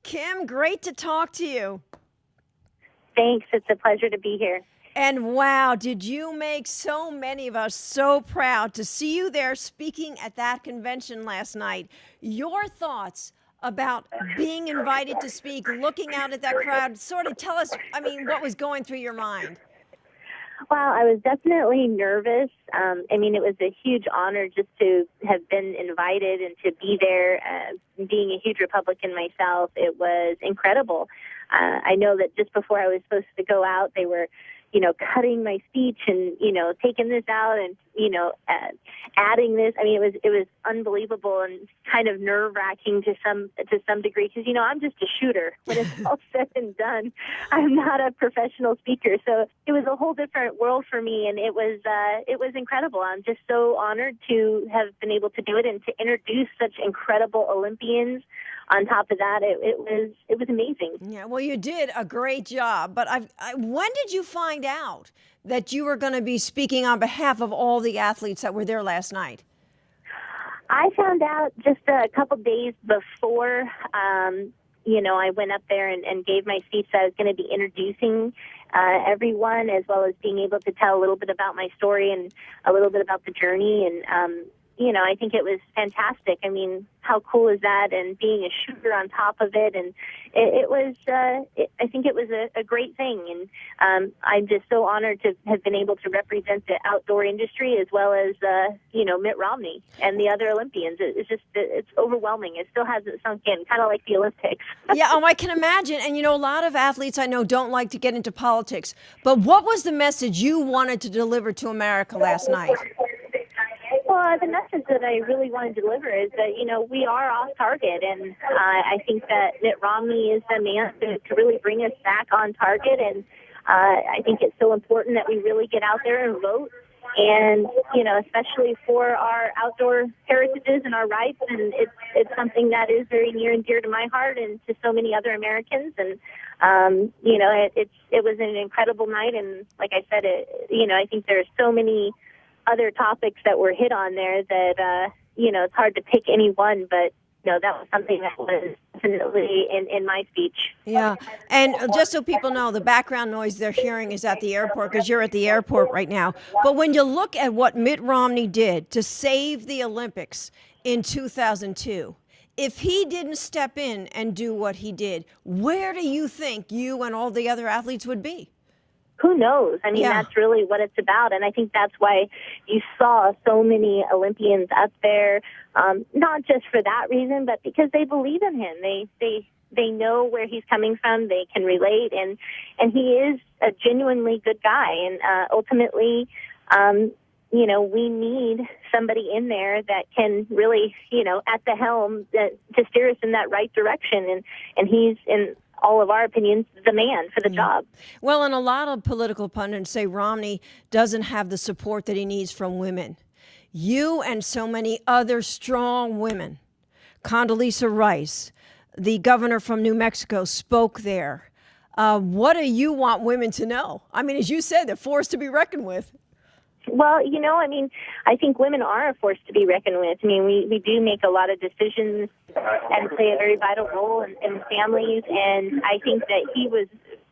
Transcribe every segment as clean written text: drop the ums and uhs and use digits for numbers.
Kim, great to talk to you. Thanks. It's a pleasure to be here. And wow, did you make so many of us so proud to see you there speaking at that convention last night. Your thoughts about being invited to speak, looking out at that crowd, sort of tell us, what was going through your mind? Well, I was definitely nervous. It was a huge honor just to have been invited and to be there. Being a huge Republican myself, it was incredible. I know that just before I was supposed to go out, they were, cutting my speech and, taking this out and, adding this. It was unbelievable and kind of nerve-wracking to some degree because, I'm just a shooter. When it's all said and done, I'm not a professional speaker. So it was a whole different world for me, and it was incredible. I'm just so honored to have been able to do it and to introduce such incredible Olympians. On top of that, it was amazing. Yeah, well, you did a great job. But when did you find out that you were going to be speaking on behalf of all the athletes that were there last night? I found out just a couple days before, I went up there and gave my speech. I was going to be introducing everyone, as well as being able to tell a little bit about my story and a little bit about the journey. And, I think it was fantastic. How cool is that? And being a shooter on top of it. And I think it was a great thing. And I'm just so honored to have been able to represent the outdoor industry as well as, Mitt Romney and the other Olympians. It's overwhelming. It still hasn't sunk in, kind of like the Olympics. Yeah, I can imagine. And, a lot of athletes I know don't like to get into politics. But what was the message you wanted to deliver to America last night? Well, the message that I really wanted to deliver is that, we are off target. And I think that Mitt Romney is the man to really bring us back on target. And I think it's so important that we really get out there and vote. And, especially for our outdoor heritages and our rights. And it's something that is very near and dear to my heart and to so many other Americans. And, it was an incredible night. And like I said, I think there's so many other topics that were hit on there that, it's hard to pick any one, but, that was something that was definitely in my speech. Yeah. And just so people know, the background noise they're hearing is at the airport because you're at the airport right now. But when you look at what Mitt Romney did to save the Olympics in 2002, if he didn't step in and do what he did, where do you think you and all the other athletes would be? Who knows? That's really what it's about. And I think that's why you saw so many Olympians up there, not just for that reason, but because they believe in him. They know where he's coming from. They can relate. And he is a genuinely good guy. And ultimately, we need somebody in there that can really, at the helm to steer us in that right direction. And he's in all of our opinions, the man for the job. Well, and a lot of political pundits say Romney doesn't have the support that he needs from women. You and so many other strong women, Condoleezza Rice, the governor from New Mexico, spoke there. What do you want women to know? As you said, they're forced to be reckoned with. Well, I think women are a force to be reckoned with. We do make a lot of decisions and play a very vital role in families, and I think that he was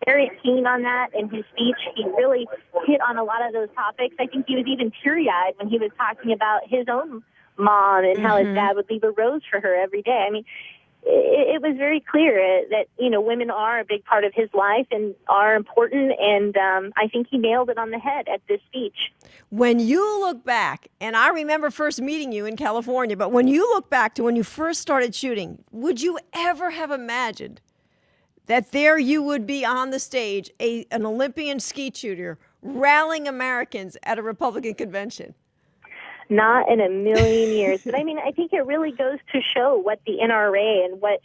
very keen on that in his speech. He really hit on a lot of those topics. I think he was even teary-eyed when he was talking about his own mom and how his dad would leave a rose for her every day. It was very clear that, women are a big part of his life and are important. And I think he nailed it on the head at this speech. When you look back, and I remember first meeting you in California, but when you look back to when you first started shooting, would you ever have imagined that there you would be on the stage, an Olympian skeet shooter, rallying Americans at a Republican convention? Not in a million years. But I think it really goes to show what the NRA and what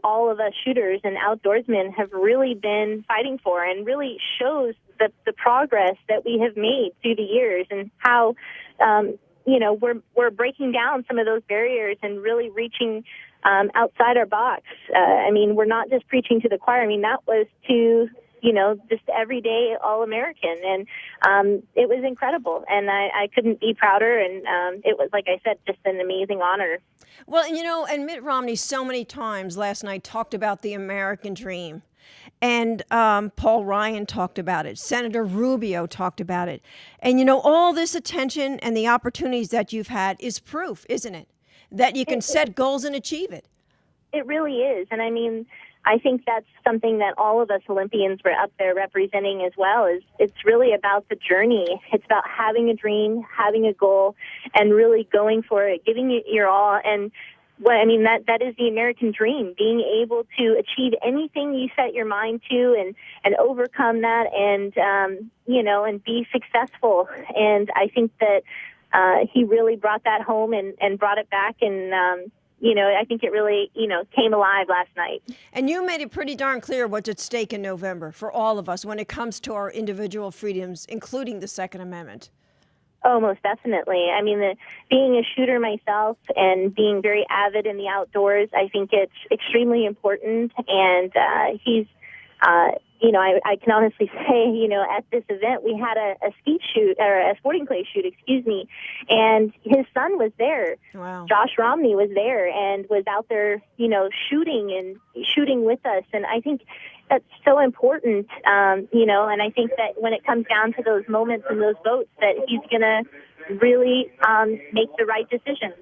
all of us shooters and outdoorsmen have really been fighting for, and really shows the progress that we have made through the years, and how, we're breaking down some of those barriers and really reaching outside our box. We're not just preaching to the choir. That was to just everyday All-American. And it was incredible. And I couldn't be prouder. And it was, like I said, just an amazing honor. Well, and Mitt Romney so many times last night talked about the American dream. And Paul Ryan talked about it. Senator Rubio talked about it. And, all this attention and the opportunities that you've had is proof, isn't it? That you can set goals and achieve it. It really is. And I mean, I think that's something that all of us Olympians were up there representing as well. Is it's really about the journey. It's about having a dream, having a goal, and really going for it, giving it your all. And that is the American dream, being able to achieve anything you set your mind to and overcome that and, and be successful. And I think that he really brought that home and brought it back. And, I think it really, came alive last night. And you made it pretty darn clear what's at stake in November for all of us when it comes to our individual freedoms, including the Second Amendment. Oh, most definitely. I mean, being a shooter myself and being very avid in the outdoors, I think it's extremely important. And he's, I can honestly say, at this event, we had a skeet shoot, or a sporting clay shoot, and his son was there. Wow. Josh Romney was there and was out there, shooting with us. And I think that's so important, and I think that when it comes down to those moments and those votes, that he's going to really make the right decisions.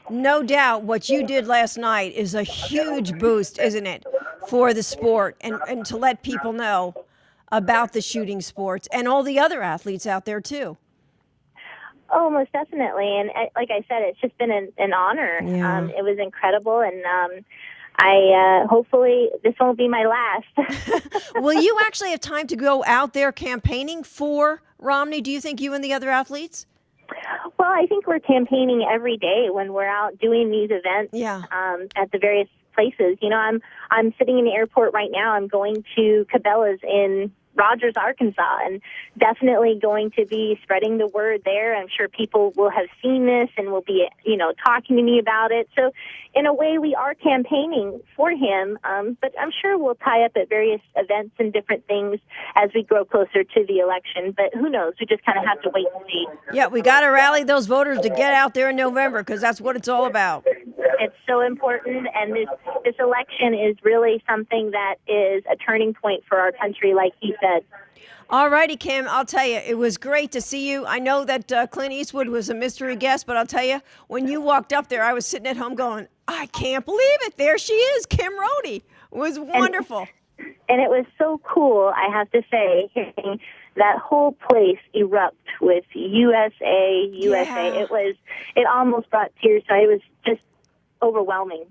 No doubt what you did last night is a huge boost, isn't it, for the sport and to let people know about the shooting sports and all the other athletes out there, too. Oh, most definitely. And like I said, it's just been an honor. Yeah. It was incredible. And hopefully this won't be my last. Will you actually have time to go out there campaigning for Romney, do you think, you and the other athletes? Well, I think we're campaigning every day when we're out doing these events at the various places. I'm sitting in the airport right now. I'm going to Cabela's in Rogers, Arkansas, and definitely going to be spreading the word there. I'm sure people will have seen this and will be, talking to me about it. So in a way, we are campaigning for him, but I'm sure we'll tie up at various events and different things as we grow closer to the election. But who knows? We just kind of have to wait and see. Yeah, we got to rally those voters to get out there in November because that's what it's all about. It's so important, and this election is really something that is a turning point for our country, like he said. All righty, Kim, I'll tell you, it was great to see you. I know that Clint Eastwood was a mystery guest, but I'll tell you, when you walked up there, I was sitting at home going, I can't believe it. There she is, Kim Rhode. It was wonderful. And it was so cool, I have to say, hearing that whole place erupt with USA. Yeah. It almost brought tears. So it was just overwhelming.